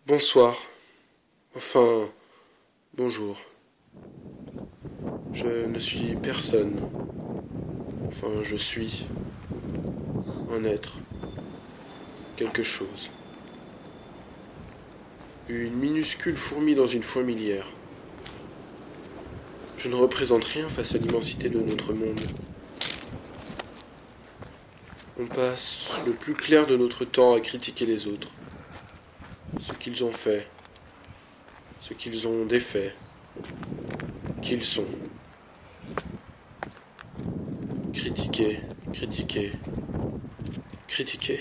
Bonsoir. Enfin, bonjour. Je ne suis personne. Enfin, je suis un être. Quelque chose. Une minuscule fourmi dans une fourmilière. Je ne représente rien face à l'immensité de notre monde. On passe le plus clair de notre temps à critiquer les autres. Ce qu'ils ont fait. Ce qu'ils ont défait. Qui ils sont. Critiquer, critiquer, critiquer.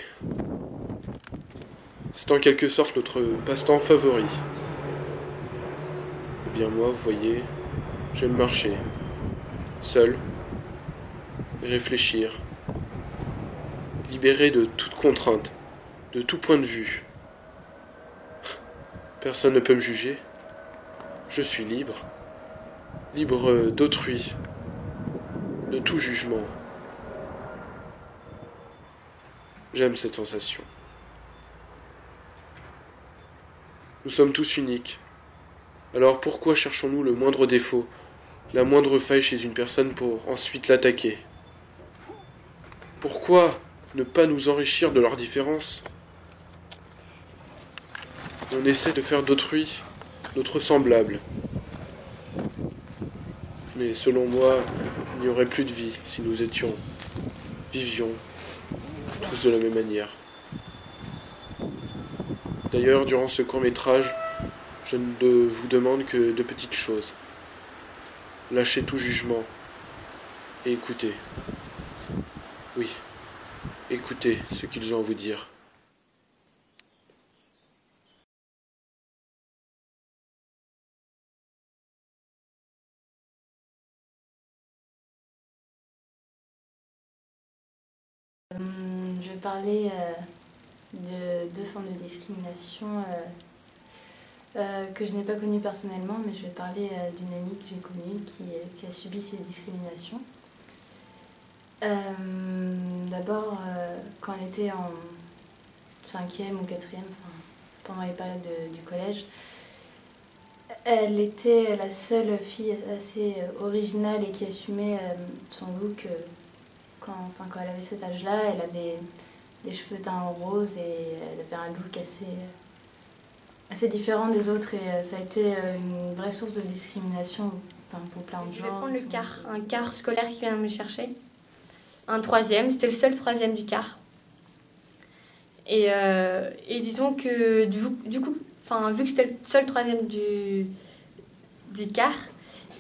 C'est en quelque sorte notre passe-temps favori. Eh bien moi, vous voyez, j'aime marcher, seul, et réfléchir, libéré de toute contrainte, de tout point de vue. Personne ne peut me juger. Je suis libre, libre d'autrui, de tout jugement. J'aime cette sensation. Nous sommes tous uniques. Alors pourquoi cherchons-nous le moindre défaut, la moindre faille chez une personne pour ensuite l'attaquer? Pourquoi ne pas nous enrichir de leurs différences? On essaie de faire d'autrui notre semblable. Mais selon moi, il n'y aurait plus de vie si nous vivions tous de la même manière. D'ailleurs, durant ce court-métrage, je ne vous demande que de petites choses. Lâchez tout jugement et écoutez. Oui, écoutez ce qu'ils ont à vous dire. Je vais parler de deux formes de discrimination que je n'ai pas connues personnellement, mais je vais parler d'une amie que j'ai connue qui a subi ces discriminations. D'abord, quand elle était en 5e ou 4e, enfin, pendant les périodes du collège, elle était la seule fille assez originale et qui assumait son look. Quand elle avait cet âge-là, elle avait les cheveux teints en rose et elle avait un look assez différent des autres et ça a été une vraie source de discrimination pour plein de gens. Je vais prendre le quart, un quart scolaire qui vient me chercher. Un troisième, c'était le seul troisième du quart. Et disons que du coup, vu que c'était le seul troisième du quart,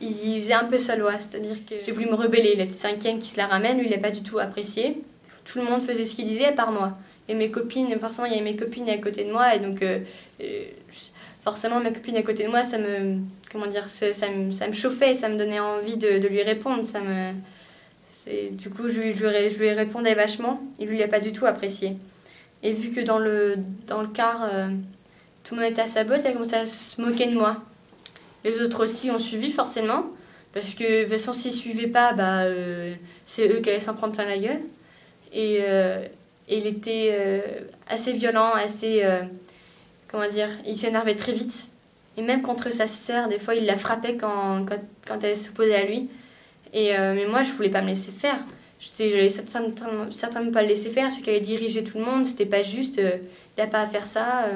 il faisait un peu salois, c'est-à-dire que j'ai voulu me rebeller. La petite cinquième qui se la ramène, lui, il n'a pas du tout apprécié. Tout le monde faisait ce qu'il disait, à part moi. Et mes copines, forcément, il y avait mes copines à côté de moi, et donc forcément, ma copine à côté de moi, ça me chauffait, ça me donnait envie de lui répondre. Du coup, je lui répondais vachement, et lui, il n'a pas du tout apprécié. Et vu que dans le car, tout le monde était à sa botte, elle a commencé à se moquer de moi. Les autres aussi ont suivi forcément, parce que de toute façon s'ils ne suivaient pas, c'est eux qui allaient s'en prendre plein la gueule. Et il était assez violent, il s'énervait très vite. Et même contre sa sœur, des fois il la frappait quand elle s'opposait à lui. Mais moi je voulais pas me laisser faire. J'allais certainement pas le laisser faire, celui qui allait diriger tout le monde, c'était pas juste, il n'a pas à faire ça.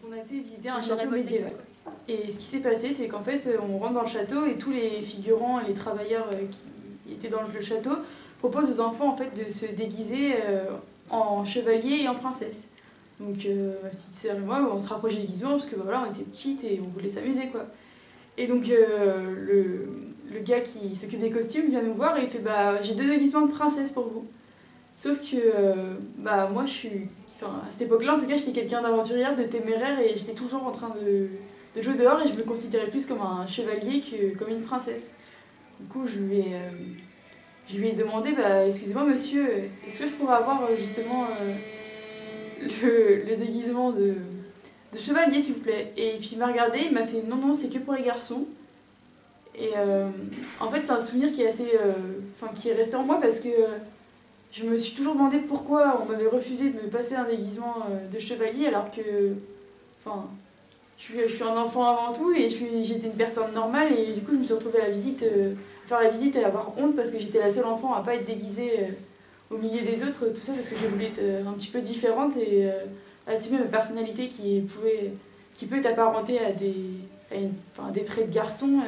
On a été visiter un château médiéval. Et ce qui s'est passé, c'est qu'en fait, on rentre dans le château et tous les figurants et les travailleurs qui étaient dans le château proposent aux enfants en fait, de se déguiser en chevalier et en princesse. Donc ma petite sœur et moi, on se rapprochait des déguisements parce que voilà, on était petites et on voulait s'amuser quoi. Et donc le gars qui s'occupe des costumes vient nous voir et il fait j'ai 2 déguisements de princesse pour vous. Sauf que moi à cette époque-là en tout cas, j'étais quelqu'un d'aventurière, de téméraire et j'étais toujours en train de jouer dehors et je me considérais plus comme un chevalier que comme une princesse. Du coup, je lui ai demandé, excusez-moi monsieur, est-ce que je pourrais avoir justement le déguisement de chevalier s'il vous plaît? Et puis il m'a regardé, il m'a fait non, c'est que pour les garçons. Et en fait, c'est un souvenir qui est qui est resté en moi parce que je me suis toujours demandé pourquoi on m'avait refusé de me passer un déguisement de chevalier alors que je suis un enfant avant tout et j'étais une personne normale et du coup je me suis retrouvée à faire la visite et avoir honte parce que j'étais la seule enfant à pas être déguisée au milieu des autres, tout ça parce que j'ai voulu être un petit peu différente et assumer ma personnalité qui peut être apparentée à des traits de garçon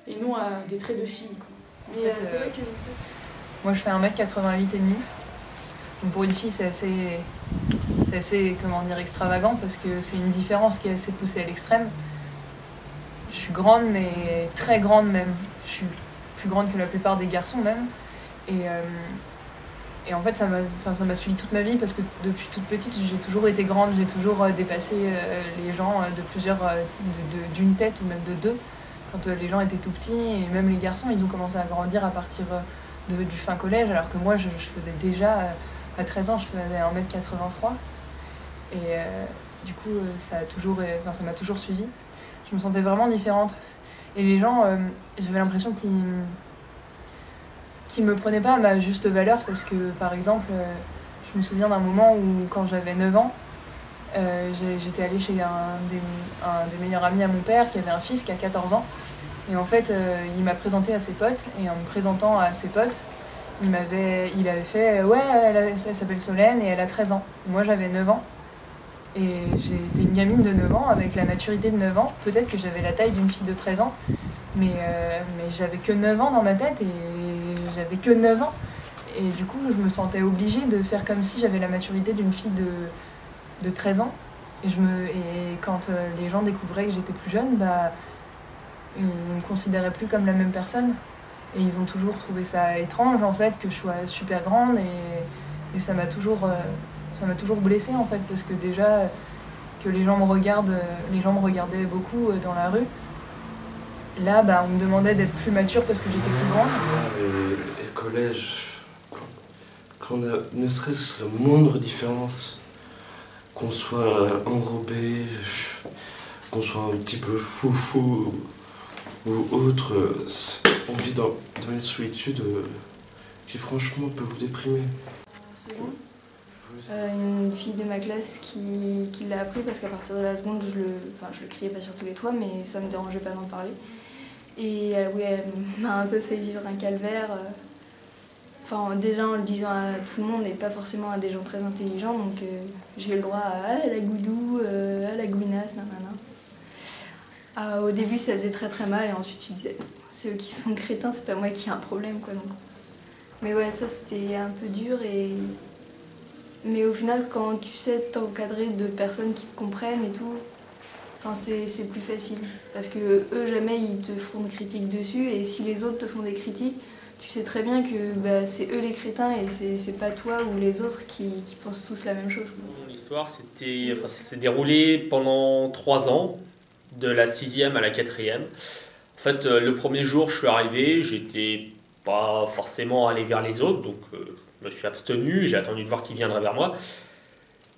et non à des traits de fille, quoi. Mais c'est vrai que... Moi je fais 1m88 et demi. Donc pour une fille c'est assez comment dire, extravagant parce que c'est une différence qui est assez poussée à l'extrême. Je suis grande mais très grande même. Je suis plus grande que la plupart des garçons même. Et en fait ça m'a suivi toute ma vie parce que depuis toute petite j'ai toujours été grande, j'ai toujours dépassé les gens de plusieurs, d'une tête ou même de deux. Quand les gens étaient tout petits et même les garçons ils ont commencé à grandir à partir du fin collège alors que moi je faisais déjà... À 13 ans, je faisais 1m83 et du coup, ça m'a toujours suivie. Je me sentais vraiment différente. Et les gens, j'avais l'impression qu'ils me prenaient pas à ma juste valeur parce que, par exemple, je me souviens d'un moment où, quand j'avais 9 ans, j'étais allée chez un des meilleurs amis à mon père qui avait un fils qui a 14 ans. Et en fait, il m'a présenté à ses potes et en me présentant à ses potes, il avait fait ouais, elle s'appelle Solène et elle a 13 ans. Moi j'avais 9 ans et j'étais une gamine de 9 ans avec la maturité de 9 ans. Peut-être que j'avais la taille d'une fille de 13 ans, mais j'avais que 9 ans dans ma tête et j'avais que 9 ans. Et du coup je me sentais obligée de faire comme si j'avais la maturité d'une fille de 13 ans. Et quand les gens découvraient que j'étais plus jeune, ils me considéraient plus comme la même personne. Et ils ont toujours trouvé ça étrange en fait que je sois super grande et ça m'a toujours blessée en fait parce que déjà que les gens me regardaient beaucoup dans la rue. Là on me demandait d'être plus mature parce que j'étais plus grande. Et collège, quand on a ne serait-ce la moindre différence, qu'on soit enrobé, qu'on soit un petit peu foufou ou autre, on vit dans une solitude qui franchement peut vous déprimer. Une fille de ma classe qui l'a appris parce qu'à partir de la seconde, je le criais pas sur tous les toits, mais ça me dérangeait pas d'en parler. Et oui, elle m'a un peu fait vivre un calvaire. Déjà en le disant à tout le monde et pas forcément à des gens très intelligents, donc j'ai eu le droit à la goudou, à la gouinasse, nanana. Au début ça faisait très très mal et ensuite tu disais c'est eux qui sont crétins, c'est pas moi qui ai un problème quoi. Donc. Mais ouais, ça c'était un peu dur mais au final quand tu sais t'encadrer de personnes qui te comprennent et tout, c'est plus facile parce que eux jamais ils te feront de critiques dessus et si les autres te font des critiques, tu sais très bien que c'est eux les crétins et c'est pas toi ou les autres qui pensent tous la même chose. Mon histoire s'est déroulée pendant 3 ans. De la 6e à la 4e. En fait, le premier jour, je suis arrivé, j'étais pas forcément allé vers les autres, donc je me suis abstenu, j'ai attendu de voir qui viendrait vers moi.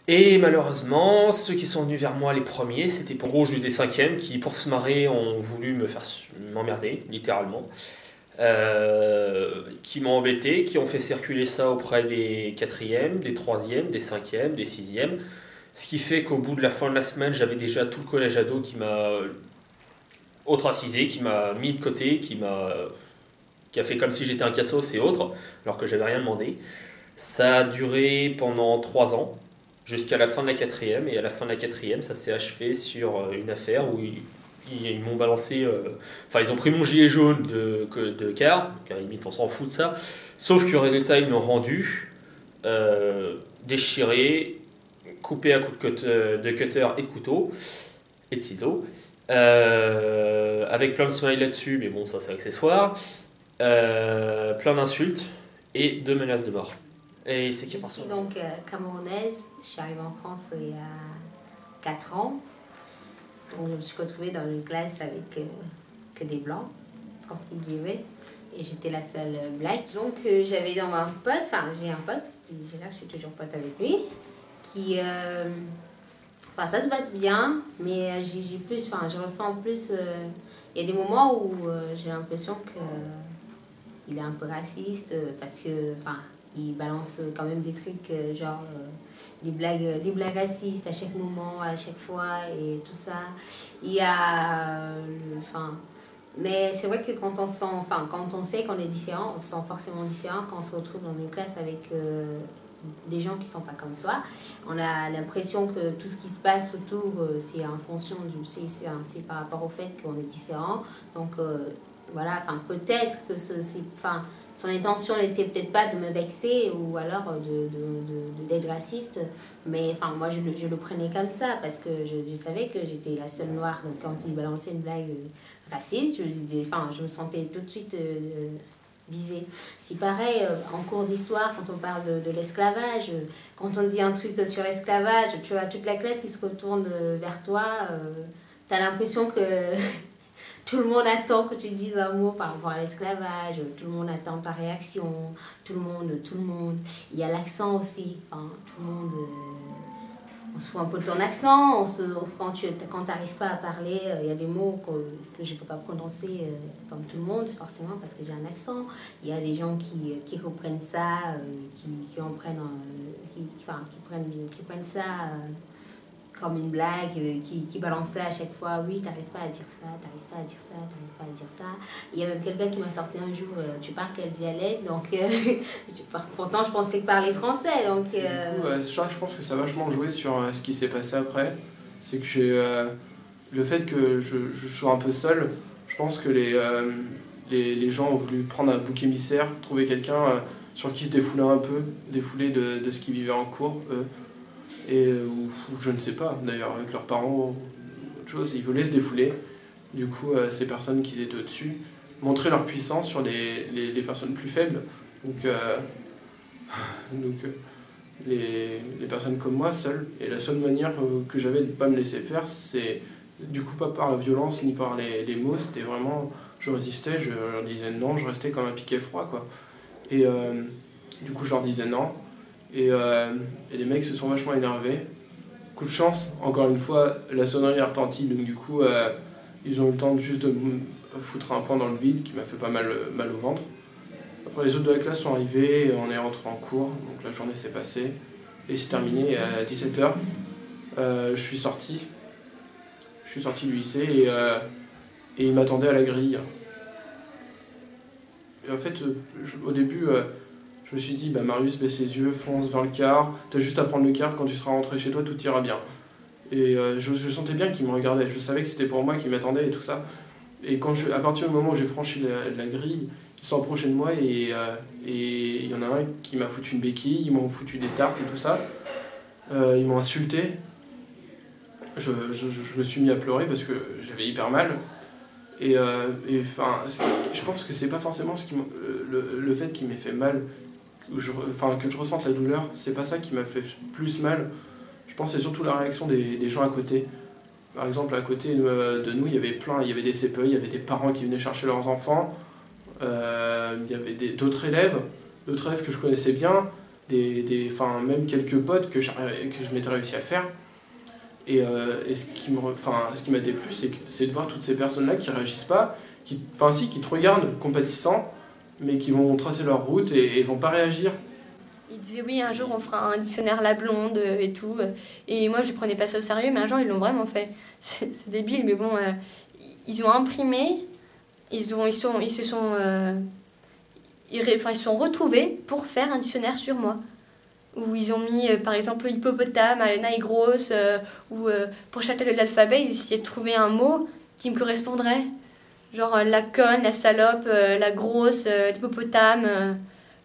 Et malheureusement, ceux qui sont venus vers moi les premiers, c'était pour gros juste des 5e qui, pour se marrer, ont voulu m'emmerder, littéralement. Qui m'ont embêté, qui ont fait circuler ça auprès des 4e, des 3e, des 5e, des 6e. Ce qui fait qu'au bout de la fin de la semaine, j'avais déjà tout le collège ado qui m'a ostracisé, qui m'a mis de côté, qui a fait comme si j'étais un cassos et autres, alors que j'avais rien demandé. Ça a duré pendant 3 ans, jusqu'à la fin de la 4e. Et à la fin de la 4e, ça s'est achevé sur une affaire où ils m'ont balancé... ils ont pris mon gilet jaune de quart, donc à la limite on s'en fout de ça. Sauf que le résultat, ils me l'ont rendu, déchiré, coupé à coups de cutter et de couteau et de ciseaux, avec plein de smileys là-dessus, mais bon, ça c'est accessoire, plein d'insultes et 2 menaces de mort. Et c'est qui Je suis donc camerounaise, je suis arrivée en France il y a 4 ans. Donc je me suis retrouvée dans une classe avec que des blancs, entre guillemets, et j'étais la seule black. Donc j'avais dans un pote, j'ai un pote, je suis toujours pote avec lui, qui... ça se passe bien, mais je ressens plus... Il y a des moments où j'ai l'impression qu'il est un peu raciste, parce que, il balance quand même des trucs genre des blagues racistes à chaque moment, à chaque fois et tout ça. Il y a mais c'est vrai que quand on sait qu'on est différent, on se sent forcément différent quand on se retrouve dans une classe avec des gens qui ne sont pas comme soi. On a l'impression que tout ce qui se passe autour, c'est en fonction c'est par rapport au fait qu'on est différent. Donc voilà, peut-être que son intention n'était peut-être pas de me vexer ou alors d'être raciste, mais moi je le prenais comme ça parce que je savais que j'étais la seule noire. Donc quand il balançait une blague raciste, je me sentais tout de suite visée. C'est pareil en cours d'histoire quand on parle de l'esclavage, quand on dit un truc sur l'esclavage, tu vois toute la classe qui se retourne vers toi, t'as l'impression que tout le monde attend que tu dises un mot par rapport à l'esclavage, tout le monde attend ta réaction, tout le monde. Il y a l'accent aussi, tout le monde... on se fout un peu de ton accent, quand tu n'arrives pas à parler, il y a des mots que je ne peux pas prononcer comme tout le monde, forcément, parce que j'ai un accent. Il y a des gens qui reprennent ça, qui prennent ça comme une blague, qui balançait à chaque fois, oui, t'arrives pas à dire ça, t'arrives pas à dire ça, t'arrives pas à dire ça. Il y a même quelqu'un qui m'a sorti un jour, tu parles quel dialecte, donc pourtant je pensais que parler français, donc... Du coup, je pense que ça a vachement joué sur ce qui s'est passé après. C'est que j'ai le fait que je sois un peu seul, je pense que les gens ont voulu prendre un bouc émissaire, trouver quelqu'un sur qui se défouler un peu, défouler de ce qu'ils vivaient en cours, ou je ne sais pas, d'ailleurs, avec leurs parents ou autre chose, ils voulaient se défouler. Du coup, ces personnes qui étaient au-dessus montraient leur puissance sur les personnes plus faibles. Donc les personnes comme moi, seules. Et la seule manière que j'avais de ne pas me laisser faire, c'est du coup pas par la violence ni par les mots, c'était vraiment, je résistais, je leur disais non, je restais comme un piquet froid, quoi. Et du coup, je leur disais non. Et les mecs se sont vachement énervés. Coup de chance, encore une fois, la sonnerie a retenti, donc du coup, ils ont eu le temps juste de me foutre un point dans le bide qui m'a fait pas mal au ventre. Après, les autres de la classe sont arrivés, on est rentré en cours, donc la journée s'est passée. Et c'est terminé à 17h. Je suis sorti du lycée et ils m'attendaient à la grille. Et en fait, au début... je me suis dit, Marius, baisse les yeux, fonce vers le car, t'as juste à prendre le car, quand tu seras rentré chez toi, tout ira bien. Et je sentais bien qu'il me regardait, je savais que c'était pour moi qu'il m'attendait et tout ça. Et à partir du moment où j'ai franchi la grille, ils sont approchés de moi et il y en a un qui m'a foutu une béquille, ils m'ont foutu des tartes et tout ça. Ils m'ont insulté. Je me suis mis à pleurer parce que j'avais hyper mal. Et je pense que c'est pas forcément le fait qu'il m'ait fait mal, que je ressente la douleur, c'est pas ça qui m'a fait plus mal. Je pense que c'est surtout la réaction des gens à côté. Par exemple, à côté de nous, il y avait des CPE, il y avait des parents qui venaient chercher leurs enfants, il y avait d'autres élèves que je connaissais bien, même quelques potes que je m'étais réussi à faire. Et ce qui m'a déplu, c'est de voir toutes ces personnes-là qui réagissent pas, qui te regardent compatissants, mais qui vont tracer leur route et vont pas réagir. Ils disaient oui, un jour on fera un dictionnaire La Blonde et tout. Et moi je prenais pas ça au sérieux, mais un jour ils l'ont vraiment fait. C'est débile, mais bon, ils ont imprimé, ils se sont retrouvés pour faire un dictionnaire sur moi. Où ils ont mis par exemple hippopotame, Alena est grosse, ou pour chaque lettre de l'alphabet, ils essayaient de trouver un mot qui me correspondrait. Genre la conne, la salope, la grosse, l'hippopotame,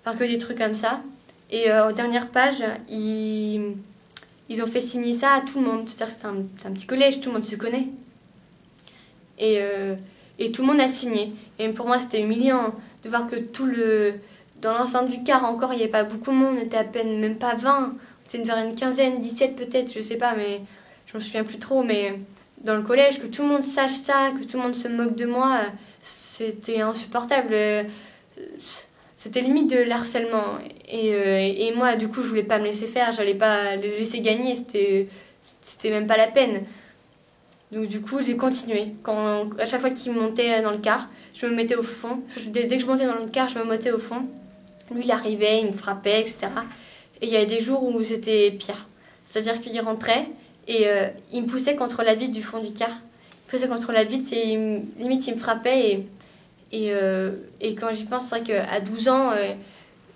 que des trucs comme ça. Et aux dernières pages, ils ont fait signer ça à tout le monde. C'est-à-dire que c'est un petit collège, tout le monde se connaît. Et tout le monde a signé. Et pour moi, c'était humiliant de voir que dans l'enceinte du car, encore, il n'y avait pas beaucoup de monde. On était à peine, même pas 20. C'était vers une quinzaine, 17 peut-être, je sais pas, mais je me souviens plus trop. Mais dans le collège, que tout le monde sache ça, que tout le monde se moque de moi, c'était insupportable. C'était limite de l'harcèlement. Et moi, du coup, je voulais pas me laisser faire, j'allais pas les laisser gagner, c'était même pas la peine. Donc du coup, j'ai continué. À chaque fois qu'ils montaient dans le car, je me mettais au fond. Dès que je montais dans le car, je me mettais au fond. Lui, il arrivait, il me frappait, etc. Et il y a des jours où c'était pire. C'est-à-dire qu'il rentrait et il me poussait contre la vitre du fond du car. Il me poussait contre la vitre et limite il me frappait. Et quand j'y pense, c'est vrai qu'à 12 ans,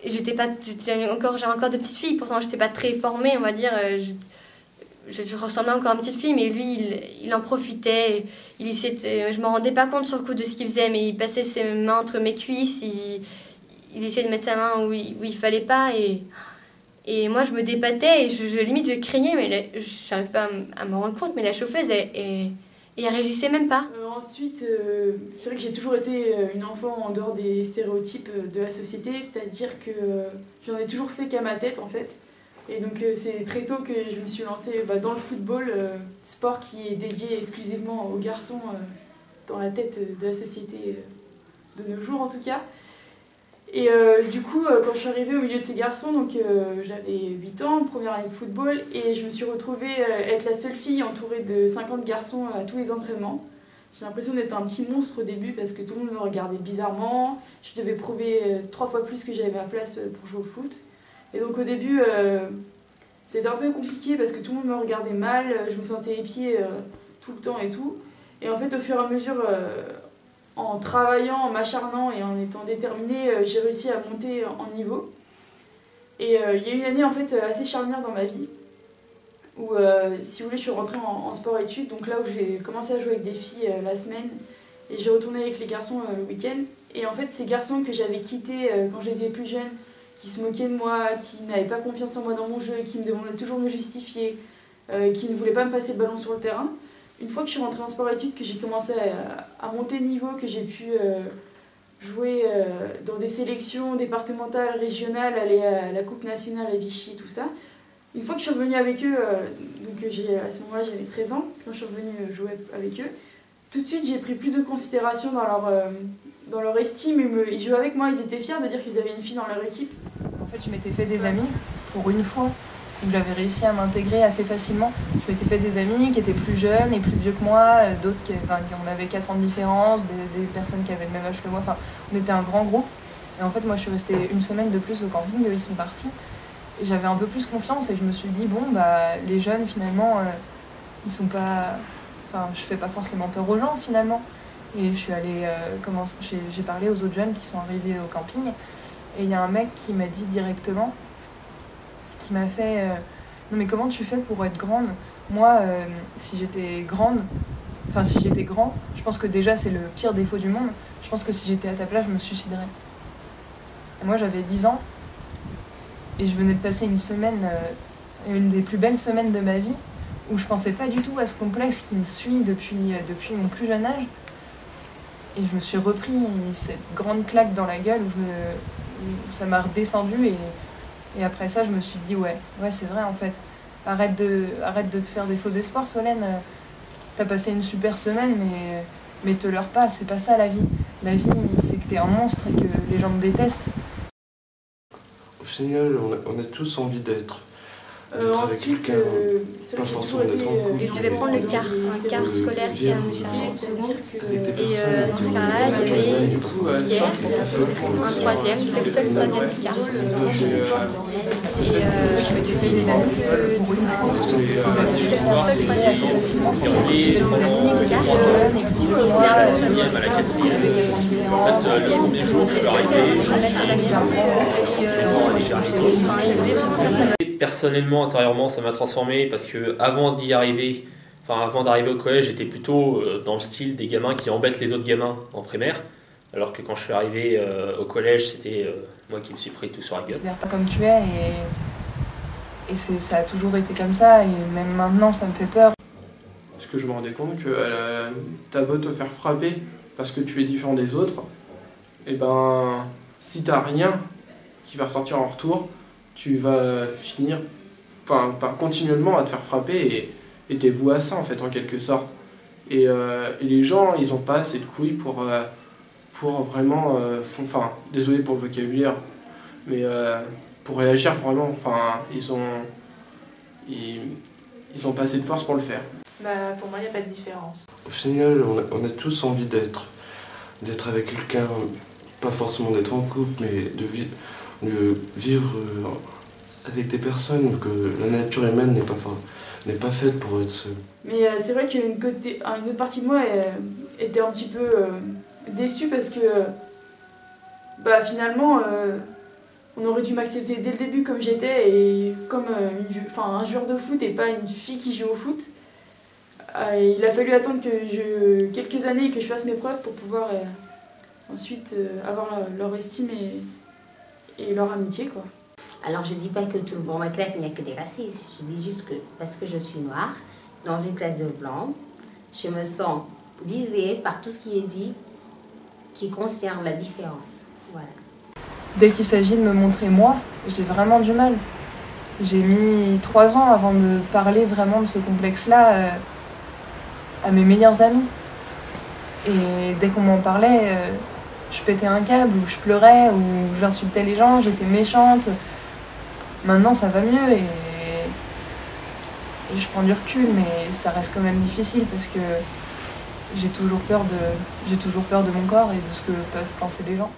j'avais encore de petites filles. Pourtant, je n'étais pas très formée, on va dire. Je ressemblais encore à une petite fille, mais lui, il en profitait. Je ne me rendais pas compte sur le coup de ce qu'il faisait, mais il passait ses mains entre mes cuisses. Il essayait de mettre sa main où il fallait pas. Et moi, je me débattais et limite, je craignais, mais je n'arrive pas à me rendre compte. Mais la chauffeuse, elle réagissait même pas. Ensuite, c'est vrai que j'ai toujours été une enfant en dehors des stéréotypes de la société, c'est-à-dire que j'en ai toujours fait qu'à ma tête en fait. Et donc c'est très tôt que je me suis lancée dans le football, sport qui est dédié exclusivement aux garçons dans la tête de la société de nos jours en tout cas. Et du coup, quand je suis arrivée au milieu de ces garçons, donc j'avais 8 ans, première année de football, et je me suis retrouvée être la seule fille entourée de 50 garçons à tous les entraînements. J'ai l'impression d'être un petit monstre au début parce que tout le monde me regardait bizarrement. Je devais prouver 3 fois plus que j'avais ma place pour jouer au foot. Et donc au début, c'était un peu compliqué parce que tout le monde me regardait mal, je me sentais épiée tout le temps et tout. Et en fait, au fur et à mesure, en travaillant, en m'acharnant et en étant déterminée, j'ai réussi à monter en niveau. Et il y a eu une année en fait assez charnière dans ma vie où, si vous voulez, je suis rentrée en sport-études, donc là où j'ai commencé à jouer avec des filles la semaine et j'ai retourné avec les garçons le week-end. Et en fait, ces garçons que j'avais quittés quand j'étais plus jeune, qui se moquaient de moi, qui n'avaient pas confiance en moi dans mon jeu, qui me demandaient toujours de me justifier, qui ne voulaient pas me passer le ballon sur le terrain. Une fois que je suis rentrée en sport-études, que j'ai commencé à monter de niveau, que j'ai pu jouer dans des sélections départementales, régionales, aller à la Coupe nationale à Vichy et tout ça, une fois que je suis revenue avec eux, donc à ce moment-là j'avais 13 ans, quand je suis revenue jouer avec eux, tout de suite j'ai pris plus de considération dans leur estime, ils jouaient avec moi, ils étaient fiers de dire qu'ils avaient une fille dans leur équipe. En fait, je m'étais fait des amis pour une fois où j'avais réussi à m'intégrer assez facilement. Je m'étais fait des amis qui étaient plus jeunes et plus vieux que moi, d'autres qui on avait 4 ans de différence, des personnes qui avaient le même âge que moi, enfin on était un grand groupe. Et en fait moi je suis restée une semaine de plus au camping, eux ils sont partis. Et j'avais un peu plus confiance et je me suis dit bon bah les jeunes finalement ils sont pas... Enfin je fais pas forcément peur aux gens finalement. Et je suis allée, j'ai parlé aux autres jeunes qui sont arrivés au camping et il y a un mec qui m'a dit directement, qui m'a fait non mais comment tu fais pour être grande? Moi si j'étais grande, enfin si j'étais grand, je pense que déjà c'est le pire défaut du monde, je pense que si j'étais à ta place je me suiciderais. Et moi j'avais 10 ans et je venais de passer une semaine, une des plus belles semaines de ma vie où je pensais pas du tout à ce complexe qui me suit depuis mon plus jeune âge. Et je me suis repris cette grande claque dans la gueule où ça m'a redescendu et après ça je me suis dit ouais c'est vrai en fait. Arrête de te faire des faux espoirs Solène, t'as passé une super semaine mais te leurre pas, c'est pas ça la vie. La vie c'est que t'es un monstre et que les gens te détestent. Au final on a tous envie d'être Ensuite, pas forcément d'être en couple. Et je devais prendre un car scolaire qui a me chercher. Et dans ce cas-là, il y avait hier un troisième, c'était le seul troisième du car. Et je me suis fait des amis j'étais le seul troisième du car. En fait, le premier jour, je suis arrivé. Personnellement, intérieurement, ça m'a transformé parce que avant d'arriver au collège, j'étais plutôt dans le style des gamins qui embêtent les autres gamins en primaire. Alors que quand je suis arrivé au collège, c'était moi qui me suis pris tout sur la gueule. C'est pas comme tu es et ça a toujours été comme ça et même maintenant ça me fait peur. Parce que je me rendais compte que t'as beau te faire frapper parce que tu es différent des autres, et ben si t'as rien qui va ressortir en retour, tu vas finir par continuellement à te faire frapper et t'es voué à ça en fait en quelque sorte. Et les gens ils ont pas assez de couilles pour vraiment, désolé pour le vocabulaire, mais pour réagir vraiment, ils ont pas assez de force pour le faire. Pour moi il n'y a pas de différence. Au final on a tous envie d'être avec quelqu'un, pas forcément d'être en couple, mais vivre avec des personnes, que la nature humaine n'est pas faite pour être seule. Mais c'est vrai qu'une autre partie de moi était un petit peu déçue parce que finalement on aurait dû m'accepter dès le début comme j'étais et comme un joueur de foot et pas une fille qui joue au foot. Il a fallu attendre quelques années que je fasse mes preuves pour pouvoir ensuite avoir leur estime et leur amitié, quoi. Alors je dis pas que dans ma classe il n'y a que des racistes, je dis juste que parce que je suis noire, dans une classe de blancs, je me sens visée par tout ce qui est dit qui concerne la différence. Voilà. Dès qu'il s'agit de me montrer moi, j'ai vraiment du mal. J'ai mis 3 ans avant de parler vraiment de ce complexe-là à mes meilleurs amis. Et dès qu'on m'en parlait, je pétais un câble, ou je pleurais, ou j'insultais les gens, j'étais méchante. Maintenant ça va mieux et je prends du recul, mais ça reste quand même difficile parce que j'ai toujours peur de mon corps et de ce que peuvent penser les gens.